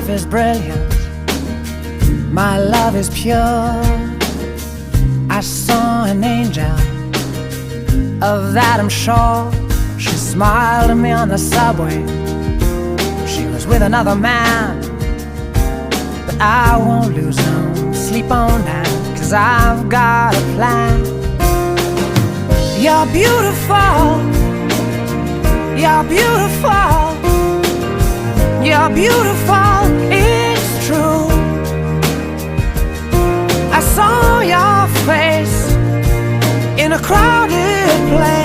life is brilliant, my love is pure. I saw an angel, of that I'm sure. She smiled at me on the subway. She was with another man, but I won't lose no sleep on that, 'cause I've got a plan. You're beautiful, you're beautiful, you're beautiful, it's true. I saw your face in a crowded place.